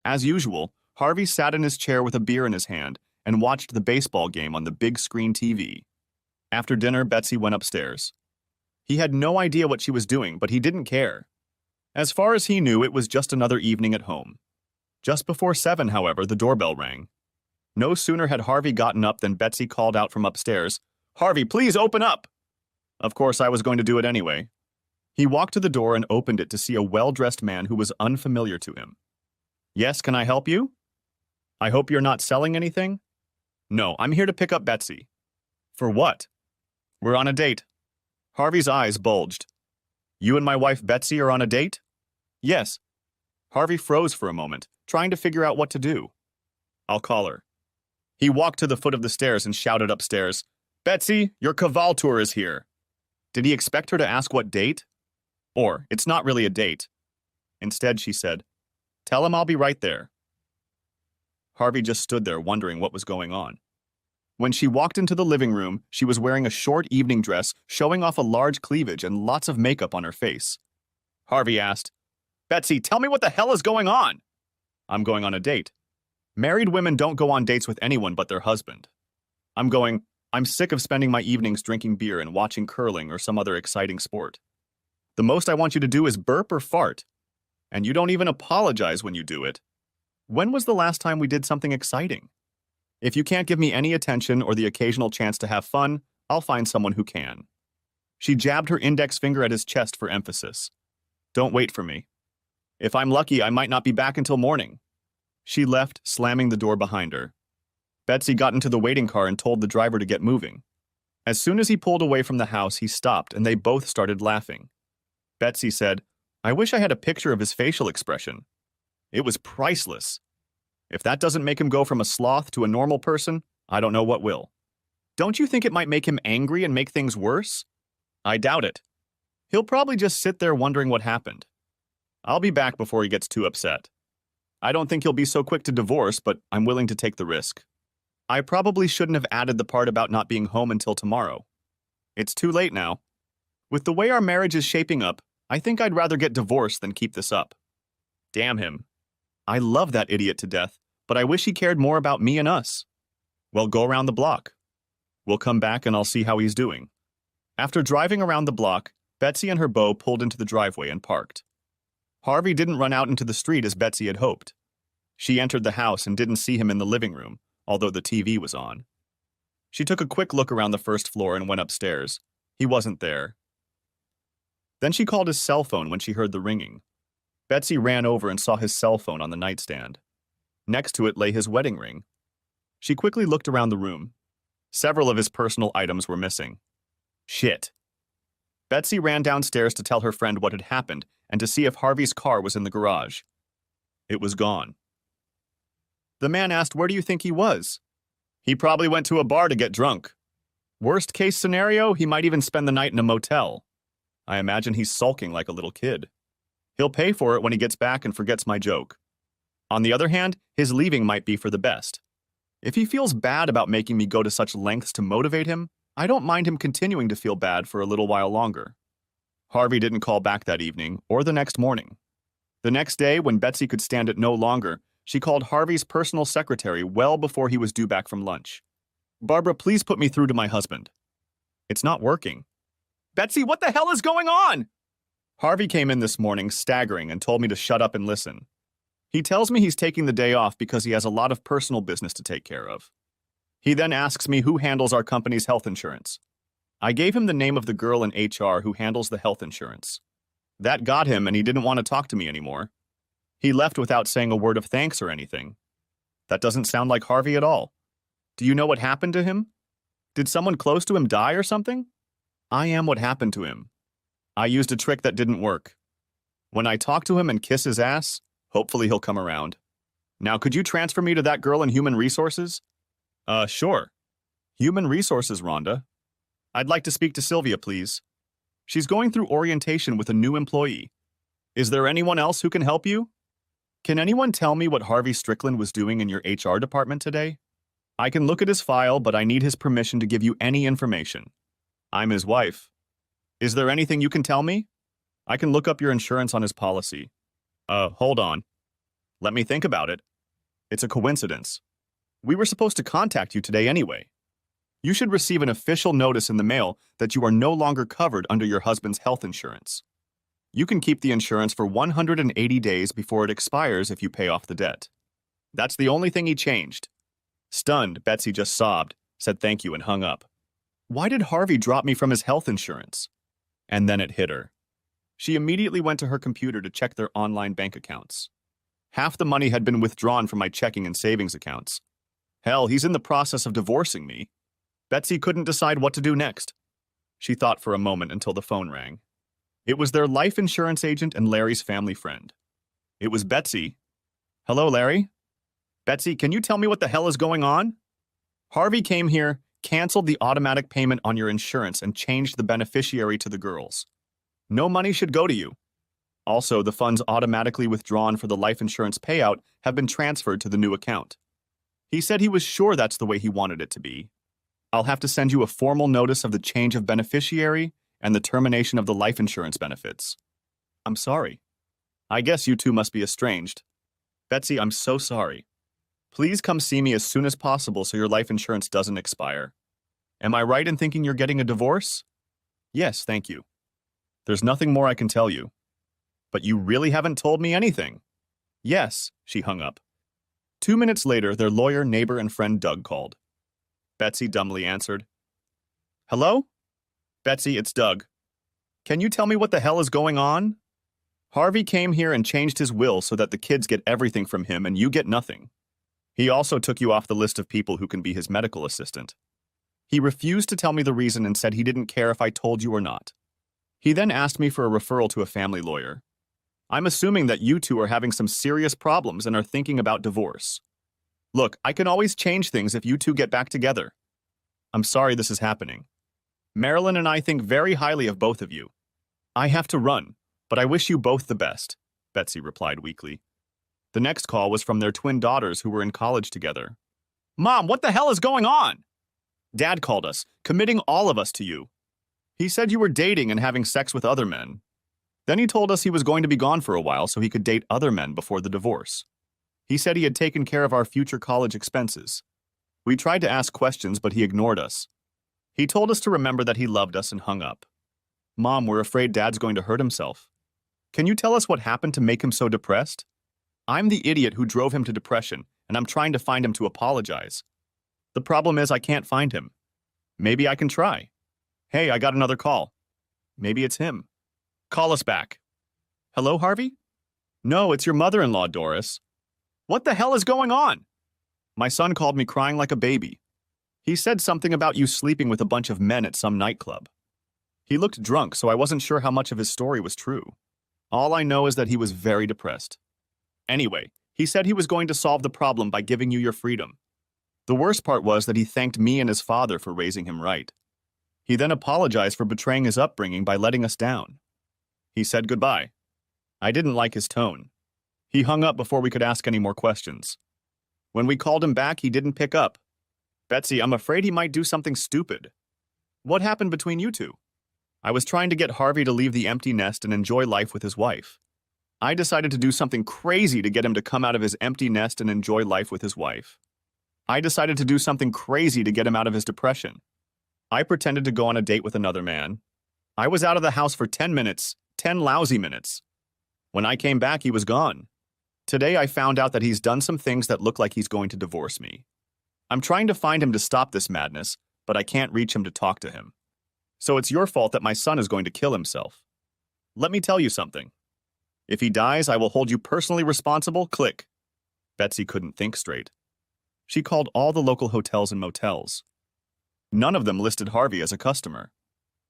As usual, Harvey sat in his chair with a beer in his hand and watched the baseball game on the big screen TV. After dinner, Betsy went upstairs. He had no idea what she was doing, but he didn't care. As far as he knew, it was just another evening at home. Just before 7, however, the doorbell rang. No sooner had Harvey gotten up than Betsy called out from upstairs, "Harvey, please open up!" Of course, I was going to do it anyway. He walked to the door and opened it to see a well-dressed man who was unfamiliar to him. "Yes, can I help you?" "I hope you're not selling anything?" "No, I'm here to pick up Betsy." "For what?" "We're on a date." Harvey's eyes bulged. "You and my wife Betsy are on a date?" "Yes." Harvey froze for a moment, trying to figure out what to do. "I'll call her." He walked to the foot of the stairs and shouted upstairs, "Betsy, your cavaltour is here." Did he expect her to ask what date? Or, it's not really a date. Instead, she said, "Tell him I'll be right there." Harvey just stood there wondering what was going on. When she walked into the living room, she was wearing a short evening dress showing off a large cleavage and lots of makeup on her face. Harvey asked, "Betsy, tell me what the hell is going on?" "I'm going on a date." "Married women don't go on dates with anyone but their husband." I'm sick of spending my evenings drinking beer and watching curling or some other exciting sport. The most I want you to do is burp or fart. And you don't even apologize when you do it. When was the last time we did something exciting? If you can't give me any attention or the occasional chance to have fun, I'll find someone who can. She jabbed her index finger at his chest for emphasis. "Don't wait for me. If I'm lucky, I might not be back until morning." She left, slamming the door behind her. Betsy got into the waiting car and told the driver to get moving. As soon as he pulled away from the house, he stopped and they both started laughing. Betsy said, "I wish I had a picture of his facial expression. It was priceless. If that doesn't make him go from a sloth to a normal person, I don't know what will." "Don't you think it might make him angry and make things worse?" "I doubt it. He'll probably just sit there wondering what happened. I'll be back before he gets too upset. I don't think he'll be so quick to divorce, but I'm willing to take the risk. I probably shouldn't have added the part about not being home until tomorrow. It's too late now. With the way our marriage is shaping up, I think I'd rather get divorced than keep this up. Damn him. I love that idiot to death, but I wish he cared more about me and us. Well, go around the block. We'll come back and I'll see how he's doing." After driving around the block, Betsy and her beau pulled into the driveway and parked. Harvey didn't run out into the street as Betsy had hoped. She entered the house and didn't see him in the living room, although the TV was on. She took a quick look around the first floor and went upstairs. He wasn't there. Then she called his cell phone when she heard the ringing. Betsy ran over and saw his cell phone on the nightstand. Next to it lay his wedding ring. She quickly looked around the room. Several of his personal items were missing. Shit. Betsy ran downstairs to tell her friend what had happened and to see if Harvey's car was in the garage. It was gone. The man asked, "Where do you think he was?" "He probably went to a bar to get drunk. Worst case scenario, he might even spend the night in a motel. I imagine he's sulking like a little kid. He'll pay for it when he gets back and forgets my joke. On the other hand, his leaving might be for the best. If he feels bad about making me go to such lengths to motivate him, I don't mind him continuing to feel bad for a little while longer." Harvey didn't call back that evening or the next morning. The next day, when Betsy could stand it no longer, she called Harvey's personal secretary well before he was due back from lunch. "Barbara, please put me through to my husband." "It's not working." "Betsy, what the hell is going on?" Harvey came in this morning staggering and told me to shut up and listen. He tells me he's taking the day off because he has a lot of personal business to take care of. He then asks me who handles our company's health insurance. I gave him the name of the girl in HR who handles the health insurance. That got him and he didn't want to talk to me anymore. He left without saying a word of thanks or anything. That doesn't sound like Harvey at all. Do you know what happened to him? Did someone close to him die or something? I am what happened to him. I used a trick that didn't work. When I talk to him and kiss his ass, hopefully he'll come around. Now, could you transfer me to that girl in Human Resources? Sure. Human Resources, Rhonda. I'd like to speak to Sylvia, please. She's going through orientation with a new employee. Is there anyone else who can help you? Can anyone tell me what Harvey Strickland was doing in your HR department today? I can look at his file, but I need his permission to give you any information. I'm his wife. Is there anything you can tell me? I can look up your insurance on his policy. Hold on. Let me think about it. It's a coincidence. We were supposed to contact you today anyway. You should receive an official notice in the mail that you are no longer covered under your husband's health insurance. You can keep the insurance for 180 days before it expires if you pay off the debt. That's the only thing he changed. Stunned, Betsy just sobbed, said thank you, and hung up. Why did Harvey drop me from his health insurance? And then it hit her. She immediately went to her computer to check their online bank accounts. Half the money had been withdrawn from my checking and savings accounts. Hell, he's in the process of divorcing me. Betsy couldn't decide what to do next. She thought for a moment until the phone rang. It was their life insurance agent and Larry's family friend. It was Betsy. Hello, Larry? Betsy, can you tell me what the hell is going on? Harvey came here, canceled the automatic payment on your insurance, and changed the beneficiary to the girls. No money should go to you. Also, the funds automatically withdrawn for the life insurance payout have been transferred to the new account. He said he was sure that's the way he wanted it to be. I'll have to send you a formal notice of the change of beneficiary and the termination of the life insurance benefits. I'm sorry. I guess you two must be estranged. Betsy, I'm so sorry. Please come see me as soon as possible so your life insurance doesn't expire. Am I right in thinking you're getting a divorce? Yes, thank you. There's nothing more I can tell you. But you really haven't told me anything. Yes, she hung up. 2 minutes later, their lawyer, neighbor, and friend Doug called. Betsy dumbly answered. Hello? Betsy, it's Doug. Can you tell me what the hell is going on? Harvey came here and changed his will so that the kids get everything from him and you get nothing. He also took you off the list of people who can be his medical assistant. He refused to tell me the reason and said he didn't care if I told you or not. He then asked me for a referral to a family lawyer. I'm assuming that you two are having some serious problems and are thinking about divorce. Look, I can always change things if you two get back together. I'm sorry this is happening. Marilyn and I think very highly of both of you. I have to run, but I wish you both the best, Betsy replied weakly. The next call was from their twin daughters who were in college together. Mom, what the hell is going on? Dad called us, committing all of us to you. He said you were dating and having sex with other men. Then he told us he was going to be gone for a while so he could date other men before the divorce. He said he had taken care of our future college expenses. We tried to ask questions, but he ignored us. He told us to remember that he loved us and hung up. Mom, we're afraid Dad's going to hurt himself. Can you tell us what happened to make him so depressed? I'm the idiot who drove him to depression, and I'm trying to find him to apologize. The problem is I can't find him. Maybe I can try. Hey, I got another call. Maybe it's him. Call us back. Hello, Harvey? No, it's your mother-in-law, Doris. What the hell is going on? My son called me crying like a baby. He said something about you sleeping with a bunch of men at some nightclub. He looked drunk, so I wasn't sure how much of his story was true. All I know is that he was very depressed. Anyway, he said he was going to solve the problem by giving you your freedom. The worst part was that he thanked me and his father for raising him right. He then apologized for betraying his upbringing by letting us down. He said goodbye. I didn't like his tone. He hung up before we could ask any more questions. When we called him back, he didn't pick up. Betsy, I'm afraid he might do something stupid. What happened between you two? I was trying to get Harvey to leave the empty nest and enjoy life with his wife. I decided to do something crazy to get him to come out of his empty nest and enjoy life with his wife. I decided to do something crazy to get him out of his depression. I pretended to go on a date with another man. I was out of the house for 10 minutes, 10 lousy minutes. When I came back, he was gone. Today, I found out that he's done some things that look like he's going to divorce me. I'm trying to find him to stop this madness, but I can't reach him to talk to him. So it's your fault that my son is going to kill himself. Let me tell you something. If he dies, I will hold you personally responsible. Click. Betsy couldn't think straight. She called all the local hotels and motels. None of them listed Harvey as a customer.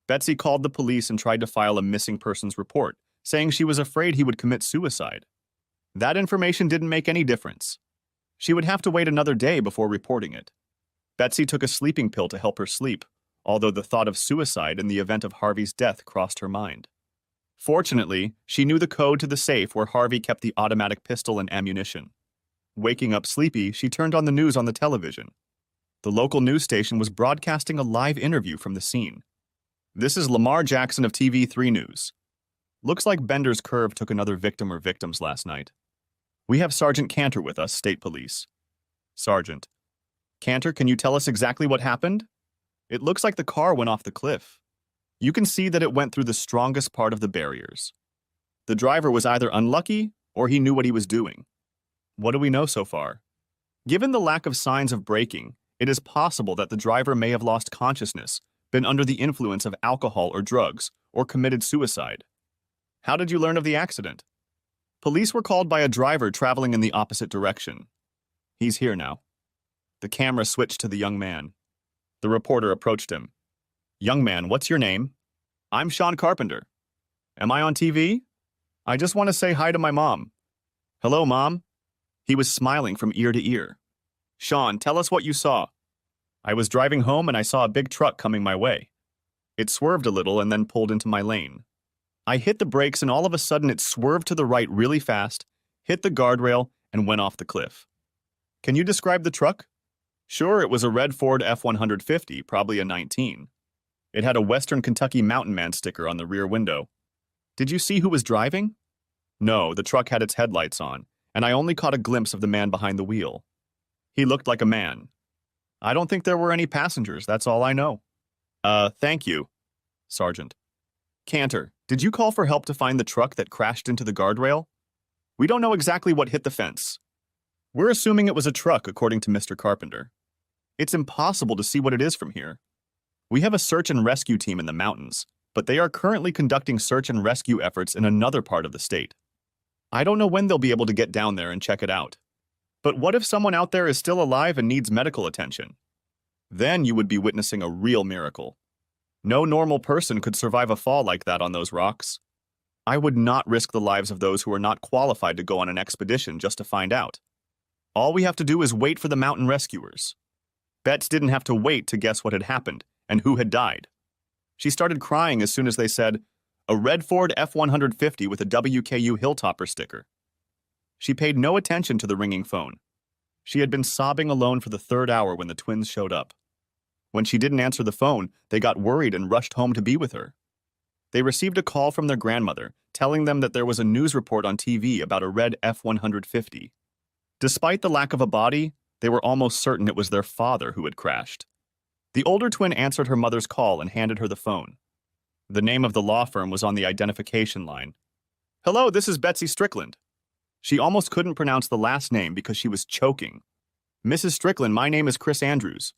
Betsy called the police and tried to file a missing persons report, saying she was afraid he would commit suicide. That information didn't make any difference. She would have to wait another day before reporting it. Betsy took a sleeping pill to help her sleep, although the thought of suicide in the event of Harvey's death crossed her mind. Fortunately, she knew the code to the safe where Harvey kept the automatic pistol and ammunition. Waking up sleepy, she turned on the news on the television. The local news station was broadcasting a live interview from the scene. This is Lamar Jackson of TV3 News. Looks like Bender's Curve took another victim or victims last night. We have Sergeant Cantor with us, State Police. Sergeant. Cantor, can you tell us exactly what happened? It looks like the car went off the cliff. You can see that it went through the strongest part of the barriers. The driver was either unlucky or he knew what he was doing. What do we know so far? Given the lack of signs of braking, it is possible that the driver may have lost consciousness, been under the influence of alcohol or drugs, or committed suicide. How did you learn of the accident? Police were called by a driver traveling in the opposite direction. He's here now. The camera switched to the young man. The reporter approached him. Young man, what's your name? I'm Sean Carpenter. Am I on TV? I just want to say hi to my mom. Hello, Mom. He was smiling from ear to ear. Sean, tell us what you saw. I was driving home and I saw a big truck coming my way. It swerved a little and then pulled into my lane. I hit the brakes and all of a sudden it swerved to the right really fast, hit the guardrail, and went off the cliff. Can you describe the truck? Sure, it was a red Ford F-150, probably a 19. It had a Western Kentucky Mountain Man sticker on the rear window. Did you see who was driving? No, the truck had its headlights on, and I only caught a glimpse of the man behind the wheel. He looked like a man. I don't think there were any passengers, that's all I know. Thank you, Sergeant. Cantor, did you call for help to find the truck that crashed into the guardrail? We don't know exactly what hit the fence. We're assuming it was a truck, according to Mr. Carpenter. It's impossible to see what it is from here. We have a search and rescue team in the mountains, but they are currently conducting search and rescue efforts in another part of the state. I don't know when they'll be able to get down there and check it out. But what if someone out there is still alive and needs medical attention? Then you would be witnessing a real miracle. No normal person could survive a fall like that on those rocks. I would not risk the lives of those who are not qualified to go on an expedition just to find out. All we have to do is wait for the mountain rescuers. Bets didn't have to wait to guess what had happened and who had died. She started crying as soon as they said, a red Ford F-150 with a WKU Hilltopper sticker. She paid no attention to the ringing phone. She had been sobbing alone for the third hour when the twins showed up. When she didn't answer the phone, they got worried and rushed home to be with her. They received a call from their grandmother, telling them that there was a news report on TV about a red F-150. Despite the lack of a body, they were almost certain it was their father who had crashed. The older twin answered her mother's call and handed her the phone. The name of the law firm was on the identification line. Hello, this is Betsy Strickland. She almost couldn't pronounce the last name because she was choking. Mrs. Strickland, my name is Chris Andrews.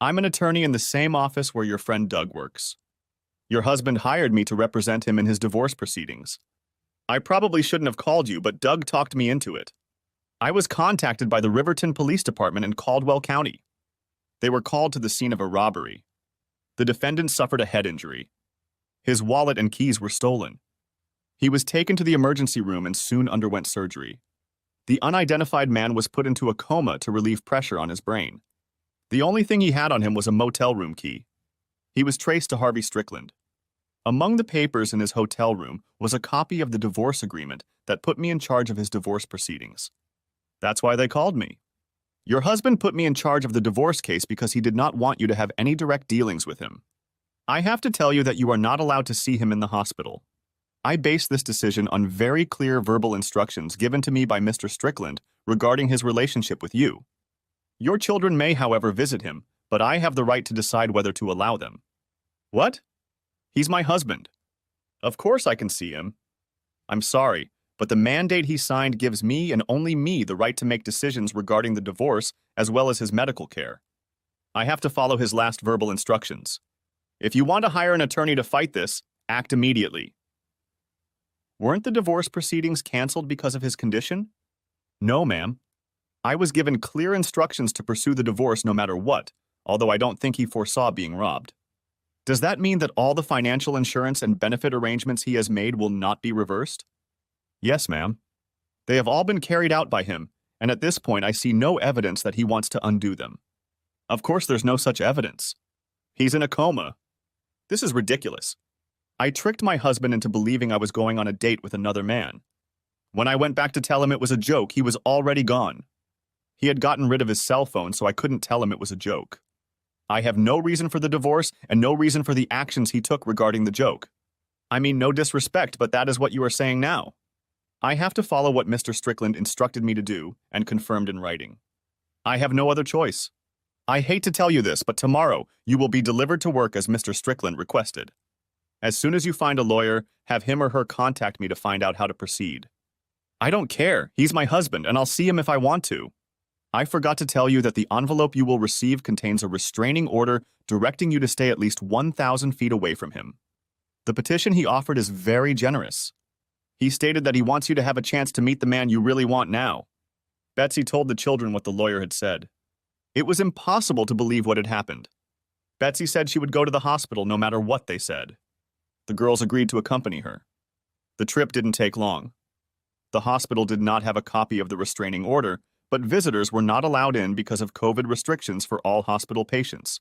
I'm an attorney in the same office where your friend Doug works. Your husband hired me to represent him in his divorce proceedings. I probably shouldn't have called you, but Doug talked me into it. I was contacted by the Riverton Police Department in Caldwell County. They were called to the scene of a robbery. The defendant suffered a head injury. His wallet and keys were stolen. He was taken to the emergency room and soon underwent surgery. The unidentified man was put into a coma to relieve pressure on his brain. The only thing he had on him was a motel room key. He was traced to Harvey Strickland. Among the papers in his hotel room was a copy of the divorce agreement that put me in charge of his divorce proceedings. That's why they called me. Your husband put me in charge of the divorce case because he did not want you to have any direct dealings with him. I have to tell you that you are not allowed to see him in the hospital. I base this decision on very clear verbal instructions given to me by Mr. Strickland regarding his relationship with you. Your children may, however, visit him, but I have the right to decide whether to allow them. What? He's my husband. Of course I can see him. I'm sorry, but the mandate he signed gives me and only me the right to make decisions regarding the divorce as well as his medical care. I have to follow his last verbal instructions. If you want to hire an attorney to fight this, act immediately. Weren't the divorce proceedings canceled because of his condition? No, ma'am. I was given clear instructions to pursue the divorce no matter what, although I don't think he foresaw being robbed. Does that mean that all the financial insurance and benefit arrangements he has made will not be reversed? Yes, ma'am. They have all been carried out by him, and at this point I see no evidence that he wants to undo them. Of course there's no such evidence. He's in a coma. This is ridiculous. I tricked my husband into believing I was going on a date with another man. When I went back to tell him it was a joke, he was already gone. He had gotten rid of his cell phone, so I couldn't tell him it was a joke. I have no reason for the divorce and no reason for the actions he took regarding the joke. I mean, no disrespect, but that is what you are saying now. I have to follow what Mr. Strickland instructed me to do and confirmed in writing. I have no other choice. I hate to tell you this, but tomorrow you will be delivered to work as Mr. Strickland requested. As soon as you find a lawyer, have him or her contact me to find out how to proceed. I don't care. He's my husband, and I'll see him if I want to. I forgot to tell you that the envelope you will receive contains a restraining order directing you to stay at least 1,000 feet away from him. The petition he offered is very generous. He stated that he wants you to have a chance to meet the man you really want now. Betsy told the children what the lawyer had said. It was impossible to believe what had happened. Betsy said she would go to the hospital no matter what they said. The girls agreed to accompany her. The trip didn't take long. The hospital did not have a copy of the restraining order, but visitors were not allowed in because of COVID restrictions for all hospital patients.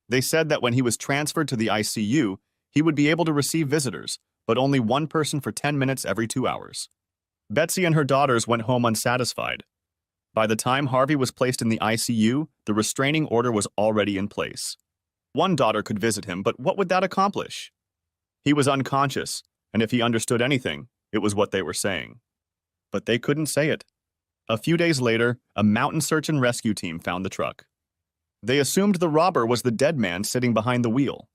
They said that when he was transferred to the ICU, he would be able to receive visitors, but only one person for 10 minutes every 2 hours. Betsy and her daughters went home unsatisfied. By the time Harvey was placed in the ICU, the restraining order was already in place. One daughter could visit him, but what would that accomplish? He was unconscious, and if he understood anything, it was what they were saying. But they couldn't say it. A few days later, a mountain search and rescue team found the truck. They assumed the robber was the dead man sitting behind the wheel.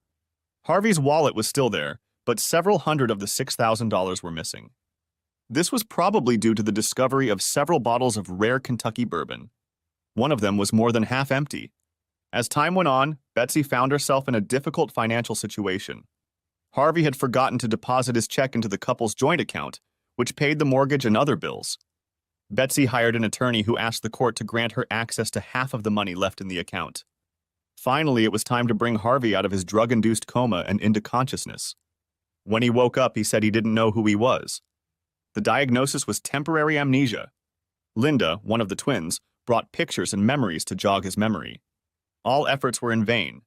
Harvey's wallet was still there, but several hundred of the $6,000 were missing. This was probably due to the discovery of several bottles of rare Kentucky bourbon. One of them was more than half empty. As time went on, Betsy found herself in a difficult financial situation. Harvey had forgotten to deposit his check into the couple's joint account, which paid the mortgage and other bills. Betsy hired an attorney who asked the court to grant her access to half of the money left in the account. Finally, it was time to bring Harvey out of his drug-induced coma and into consciousness. When he woke up, he said he didn't know who he was. The diagnosis was temporary amnesia. Linda, one of the twins, brought pictures and memories to jog his memory. All efforts were in vain.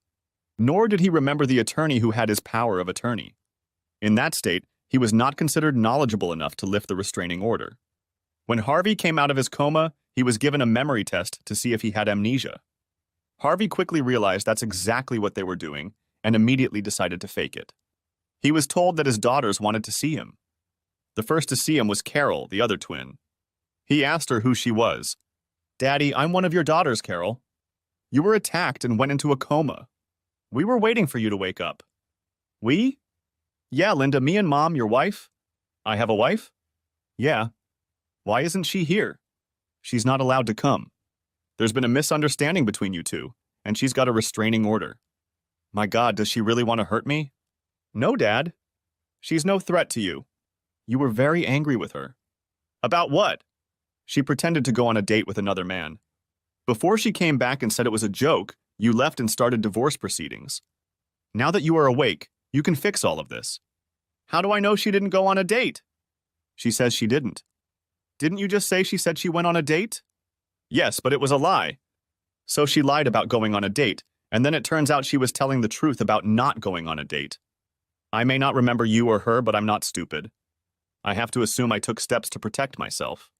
Nor did he remember the attorney who had his power of attorney. In that state, he was not considered knowledgeable enough to lift the restraining order. When Harvey came out of his coma, he was given a memory test to see if he had amnesia. Harvey quickly realized that's exactly what they were doing and immediately decided to fake it. He was told that his daughters wanted to see him. The first to see him was Carol, the other twin. He asked her who she was. "Daddy, I'm one of your daughters, Carol. You were attacked and went into a coma. We were waiting for you to wake up." "We?" "Yeah, Linda, me and Mom, your wife." "I have a wife?" "Yeah." "Why isn't she here?" "She's not allowed to come. There's been a misunderstanding between you two, and she's got a restraining order." "My God, does she really want to hurt me?" "No, Dad. She's no threat to you. You were very angry with her." "About what?" "She pretended to go on a date with another man. Before she came back and said it was a joke, you left and started divorce proceedings. Now that you are awake, you can fix all of this." "How do I know she didn't go on a date?" "She says she didn't." "Didn't you just say she said she went on a date?" "Yes, but it was a lie." "So she lied about going on a date, and then it turns out she was telling the truth about not going on a date. I may not remember you or her, but I'm not stupid. I have to assume I took steps to protect myself.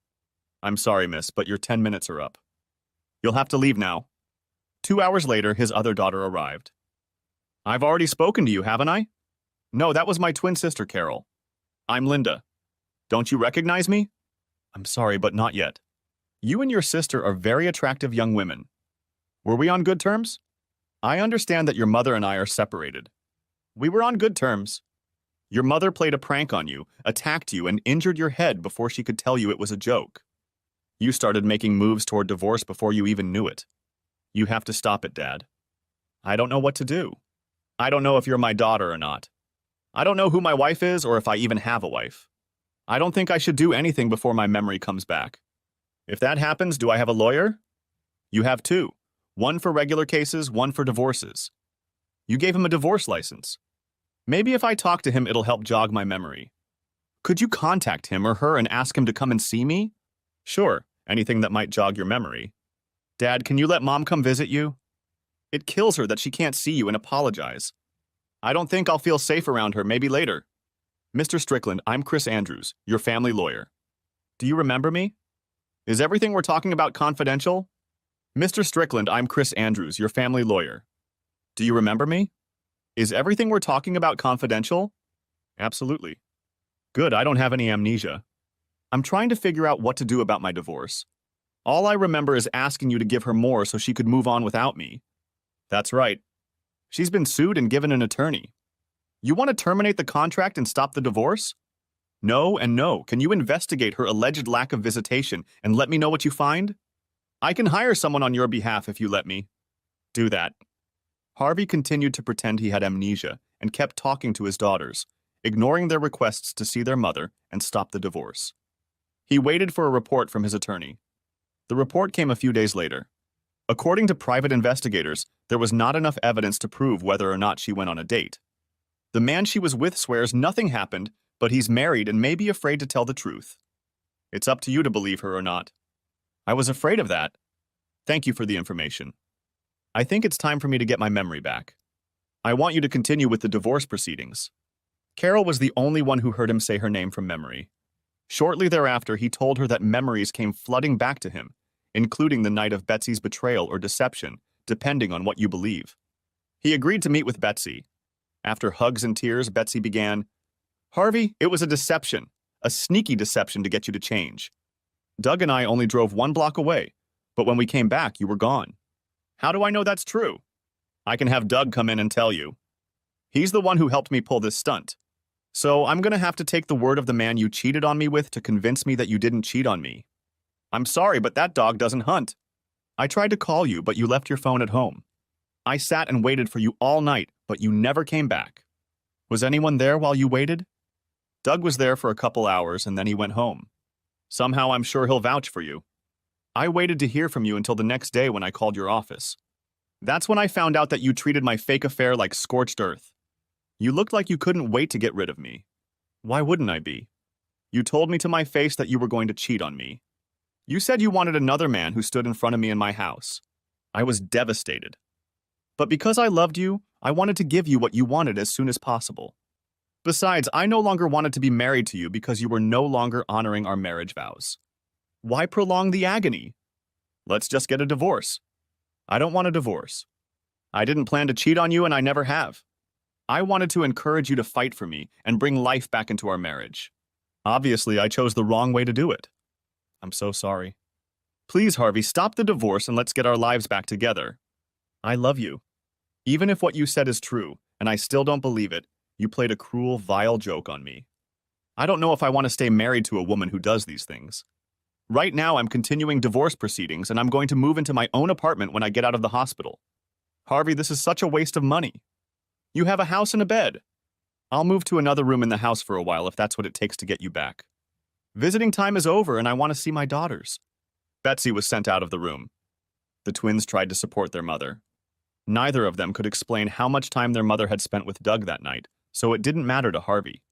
I'm sorry, miss, but your 10 minutes are up. You'll have to leave now." 2 hours later, his other daughter arrived. "I've already spoken to you, haven't I?" "No, that was my twin sister, Carol. I'm Linda. Don't you recognize me?" "I'm sorry, but not yet." "You and your sister are very attractive young women. Were we on good terms?" "I understand that your mother and I are separated." "We were on good terms." "Your mother played a prank on you, attacked you, and injured your head before she could tell you it was a joke. You started making moves toward divorce before you even knew it. You have to stop it, Dad." "I don't know what to do. I don't know if you're my daughter or not. I don't know who my wife is or if I even have a wife. I don't think I should do anything before my memory comes back. If that happens, do I have a lawyer?" "You have two. One for regular cases, one for divorces. You gave him a divorce license. Maybe if I talk to him, it'll help jog my memory." "Could you contact him or her and ask him to come and see me?" "Sure, anything that might jog your memory." "Dad, can you let Mom come visit you? It kills her that she can't see you and apologize. I don't think I'll feel safe around her, maybe later." "Mr. Strickland, I'm Chris Andrews, your family lawyer. Do you remember me? Is everything we're talking about confidential?" "Mr. Strickland, I'm Chris Andrews, your family lawyer. Do you remember me? Is everything we're talking about confidential?" "Absolutely." "Good, I don't have any amnesia." I'm trying to figure out what to do about my divorce. All I remember is asking you to give her more so she could move on without me. That's right. She's been sued and given an attorney. You want to terminate the contract and stop the divorce? No and no. Can you investigate her alleged lack of visitation and let me know what you find? I can hire someone on your behalf if you let me. Do that. Harvey continued to pretend he had amnesia and kept talking to his daughters, ignoring their requests to see their mother and stop the divorce. He waited for a report from his attorney. The report came a few days later. According to private investigators, there was not enough evidence to prove whether or not she went on a date. The man she was with swears nothing happened, but he's married and may be afraid to tell the truth. It's up to you to believe her or not. I was afraid of that. Thank you for the information. I think it's time for me to get my memory back. I want you to continue with the divorce proceedings. Carol was the only one who heard him say her name from memory. Shortly thereafter, he told her that memories came flooding back to him, including the night of Betsy's betrayal or deception, depending on what you believe. He agreed to meet with Betsy. After hugs and tears, Betsy began, Harvey, it was a deception, a sneaky deception to get you to change. Doug and I only drove 1 block away, but when we came back, you were gone. How do I know that's true? I can have Doug come in and tell you. He's the one who helped me pull this stunt. So I'm going to have to take the word of the man you cheated on me with to convince me that you didn't cheat on me. I'm sorry, but that dog doesn't hunt. I tried to call you, but you left your phone at home. I sat and waited for you all night, but you never came back. Was anyone there while you waited? Doug was there for a couple hours and then he went home. Somehow I'm sure he'll vouch for you. I waited to hear from you until the next day when I called your office. That's when I found out that you treated my fake affair like scorched earth. You looked like you couldn't wait to get rid of me. Why wouldn't I be? You told me to my face that you were going to cheat on me. You said you wanted another man who stood in front of me in my house. I was devastated. But because I loved you, I wanted to give you what you wanted as soon as possible. Besides, I no longer wanted to be married to you because you were no longer honoring our marriage vows. Why prolong the agony? Let's just get a divorce. I don't want a divorce. I didn't plan to cheat on you and I never have. I wanted to encourage you to fight for me and bring life back into our marriage. Obviously, I chose the wrong way to do it. I'm so sorry. Please, Harvey, stop the divorce and let's get our lives back together. I love you. Even if what you said is true, and I still don't believe it, you played a cruel, vile joke on me. I don't know if I want to stay married to a woman who does these things. Right now, I'm continuing divorce proceedings and I'm going to move into my own apartment when I get out of the hospital. Harvey, this is such a waste of money. You have a house and a bed. I'll move to another room in the house for a while if that's what it takes to get you back. Visiting time is over and I want to see my daughters. Betsy was sent out of the room. The twins tried to support their mother. Neither of them could explain how much time their mother had spent with Doug that night, so it didn't matter to Harvey.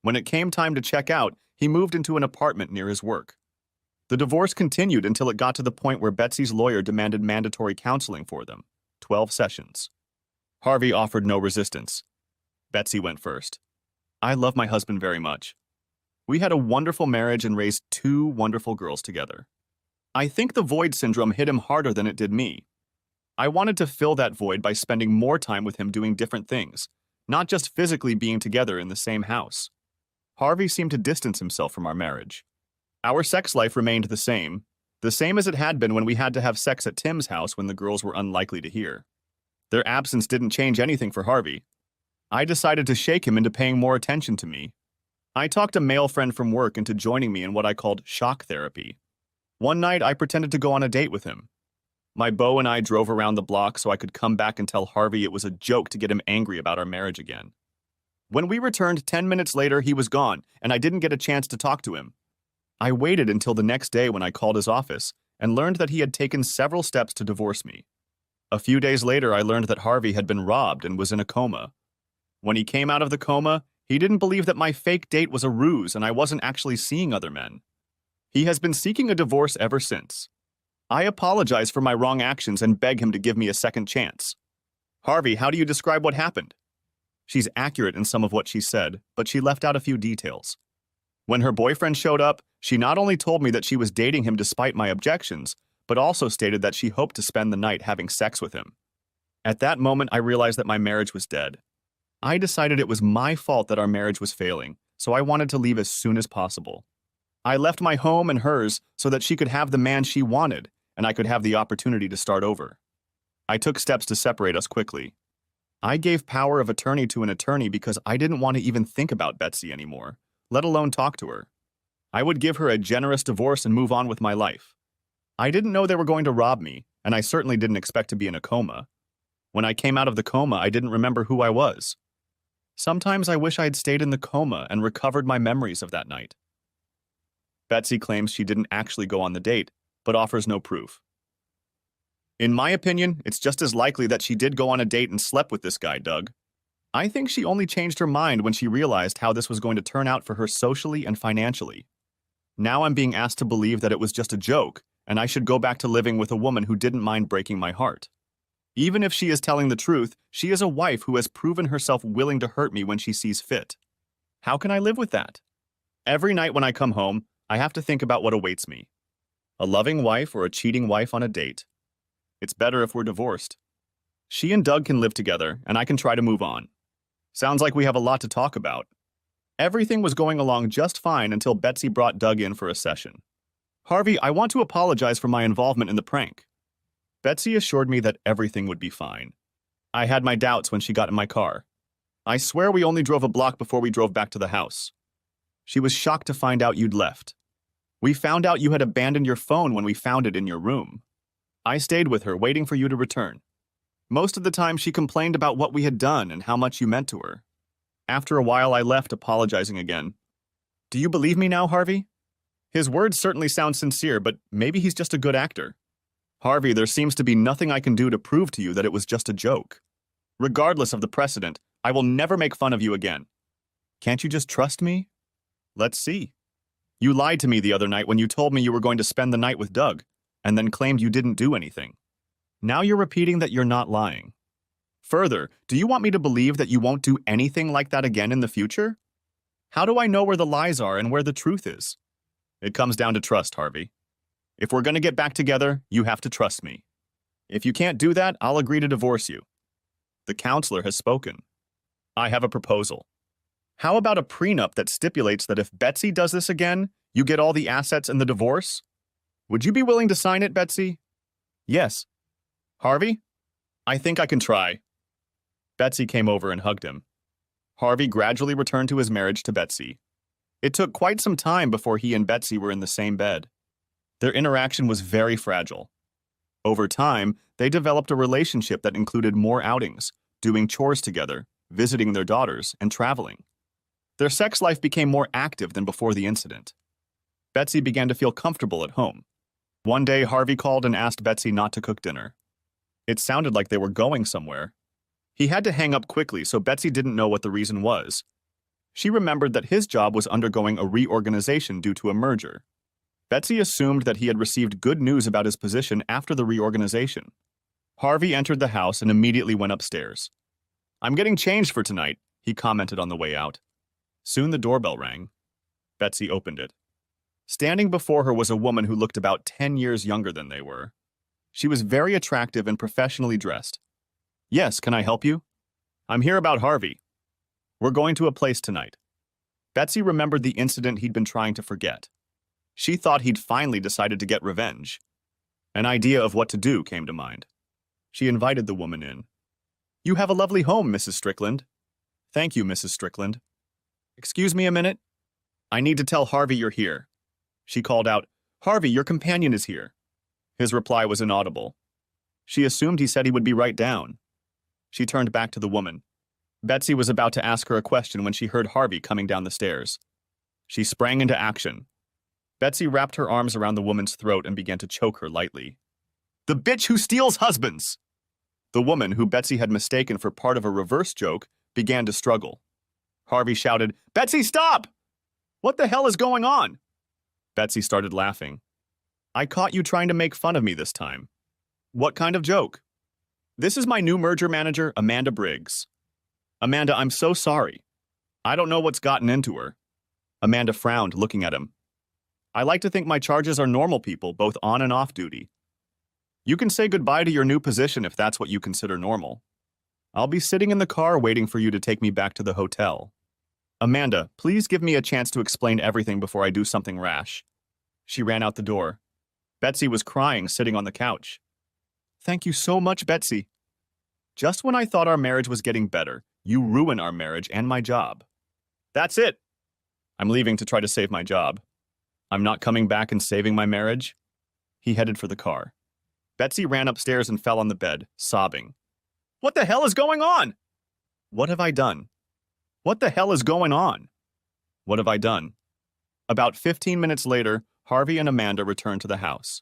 When it came time to check out, he moved into an apartment near his work. The divorce continued until it got to the point where Betsy's lawyer demanded mandatory counseling for them, 12 sessions. Harvey offered no resistance. Betsy went first. I love my husband very much. We had a wonderful marriage and raised 2 wonderful girls together. I think the void syndrome hit him harder than it did me. I wanted to fill that void by spending more time with him doing different things, not just physically being together in the same house. Harvey seemed to distance himself from our marriage. Our sex life remained the same as it had been when we had to have sex at Tim's house when the girls were unlikely to hear. Their absence didn't change anything for Harvey. I decided to shake him into paying more attention to me. I talked a male friend from work into joining me in what I called shock therapy. One night, I pretended to go on a date with him. My beau and I drove around the block so I could come back and tell Harvey it was a joke to get him angry about our marriage again. When we returned 10 minutes later, he was gone, and I didn't get a chance to talk to him. I waited until the next day when I called his office and learned that he had taken several steps to divorce me. A few days later, I learned that Harvey had been robbed and was in a coma. When he came out of the coma, he didn't believe that my fake date was a ruse and I wasn't actually seeing other men. He has been seeking a divorce ever since. I apologize for my wrong actions and beg him to give me a second chance. Harvey, how do you describe what happened? She's accurate in some of what she said, but she left out a few details. When her boyfriend showed up, she not only told me that she was dating him despite my objections, but also stated that she hoped to spend the night having sex with him. At that moment, I realized that my marriage was dead. I decided it was my fault that our marriage was failing, so I wanted to leave as soon as possible. I left my home and hers so that she could have the man she wanted, and I could have the opportunity to start over. I took steps to separate us quickly. I gave power of attorney to an attorney because I didn't want to even think about Betsy anymore, let alone talk to her. I would give her a generous divorce and move on with my life. I didn't know they were going to rob me, and I certainly didn't expect to be in a coma. When I came out of the coma, I didn't remember who I was. Sometimes I wish I had stayed in the coma and recovered my memories of that night. Betsy claims she didn't actually go on the date, but offers no proof. In my opinion, it's just as likely that she did go on a date and slept with this guy, Doug. I think she only changed her mind when she realized how this was going to turn out for her socially and financially. Now I'm being asked to believe that it was just a joke, and I should go back to living with a woman who didn't mind breaking my heart. Even if she is telling the truth, she is a wife who has proven herself willing to hurt me when she sees fit. How can I live with that? Every night when I come home, I have to think about what awaits me. A loving wife or a cheating wife on a date. It's better if we're divorced. She and Doug can live together, and I can try to move on. Sounds like we have a lot to talk about. Everything was going along just fine until Betsy brought Doug in for a session. Harvey, I want to apologize for my involvement in the prank. Betsy assured me that everything would be fine. I had my doubts when she got in my car. I swear we only drove a block before we drove back to the house. She was shocked to find out you'd left. We found out you had abandoned your phone when we found it in your room. I stayed with her, waiting for you to return. Most of the time, she complained about what we had done and how much you meant to her. After a while, I left, apologizing again. Do you believe me now, Harvey? His words certainly sound sincere, but maybe he's just a good actor. Harvey, there seems to be nothing I can do to prove to you that it was just a joke. Regardless of the precedent, I will never make fun of you again. Can't you just trust me? Let's see. You lied to me the other night when you told me you were going to spend the night with Doug, and then claimed you didn't do anything. Now you're repeating that you're not lying. Further, do you want me to believe that you won't do anything like that again in the future? How do I know where the lies are and where the truth is? It comes down to trust, Harvey. If we're going to get back together, you have to trust me. If you can't do that, I'll agree to divorce you. The counselor has spoken. I have a proposal. How about a prenup that stipulates that if Betsy does this again, you get all the assets and the divorce? Would you be willing to sign it, Betsy? Yes. Harvey? I think I can try. Betsy came over and hugged him. Harvey gradually returned to his marriage to Betsy. It took quite some time before he and Betsy were in the same bed. Their interaction was very fragile. Over time, they developed a relationship that included more outings, doing chores together, visiting their daughters, and traveling. Their sex life became more active than before the incident. Betsy began to feel comfortable at home. One day, Harvey called and asked Betsy not to cook dinner. It sounded like they were going somewhere. He had to hang up quickly, so Betsy didn't know what the reason was. She remembered that his job was undergoing a reorganization due to a merger. Betsy assumed that he had received good news about his position after the reorganization. Harvey entered the house and immediately went upstairs. "I'm getting changed for tonight," he commented on the way out. Soon the doorbell rang. Betsy opened it. Standing before her was a woman who looked about 10 years younger than they were. She was very attractive and professionally dressed. "Yes, can I help you?" "I'm here about Harvey. We're going to a place tonight." Betsy remembered the incident he'd been trying to forget. She thought he'd finally decided to get revenge. An idea of what to do came to mind. She invited the woman in. "You have a lovely home, Mrs. Strickland." "Thank you, Mrs. Strickland." "Excuse me a minute. I need to tell Harvey you're here." She called out, "Harvey, your companion is here." His reply was inaudible. She assumed he said he would be right down. She turned back to the woman. Betsy was about to ask her a question when she heard Harvey coming down the stairs. She sprang into action. Betsy wrapped her arms around the woman's throat and began to choke her lightly. "The bitch who steals husbands!" The woman, who Betsy had mistaken for part of a reverse joke, began to struggle. Harvey shouted, "Betsy, stop! What the hell is going on?" Betsy started laughing. "I caught you trying to make fun of me this time." "What kind of joke?" "This is my new merger manager, Amanda Briggs." "Amanda, I'm so sorry. I don't know what's gotten into her." Amanda frowned, looking at him. "I like to think my charges are normal people, both on and off duty. You can say goodbye to your new position if that's what you consider normal. I'll be sitting in the car waiting for you to take me back to the hotel." Amanda, please give me a chance to explain everything before I do something rash. She ran out the door. Betsy was crying, sitting on the couch. Thank you so much, Betsy. Just when I thought our marriage was getting better, you ruin our marriage and my job. That's it. I'm leaving to try to save my job. I'm not coming back and saving my marriage. He headed for the car. Betsy ran upstairs and fell on the bed, sobbing. What the hell is going on? What have I done? What the hell is going on? What have I done? About 15 minutes later, Harvey and Amanda returned to the house.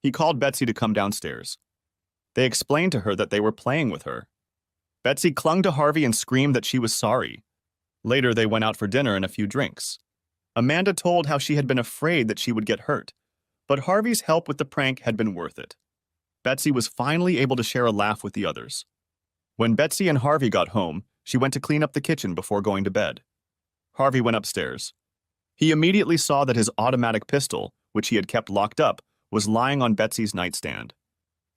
He called Betsy to come downstairs. They explained to her that they were playing with her. Betsy clung to Harvey and screamed that she was sorry. Later, they went out for dinner and a few drinks. Amanda told how she had been afraid that she would get hurt, but Harvey's help with the prank had been worth it. Betsy was finally able to share a laugh with the others. When Betsy and Harvey got home, she went to clean up the kitchen before going to bed. Harvey went upstairs. He immediately saw that his automatic pistol, which he had kept locked up, was lying on Betsy's nightstand.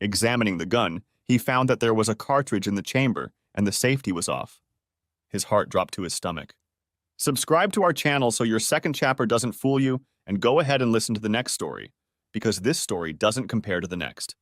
Examining the gun, he found that there was a cartridge in the chamber and the safety was off. His heart dropped to his stomach. Subscribe to our channel so your second chapter doesn't fool you, and go ahead and listen to the next story, because this story doesn't compare to the next.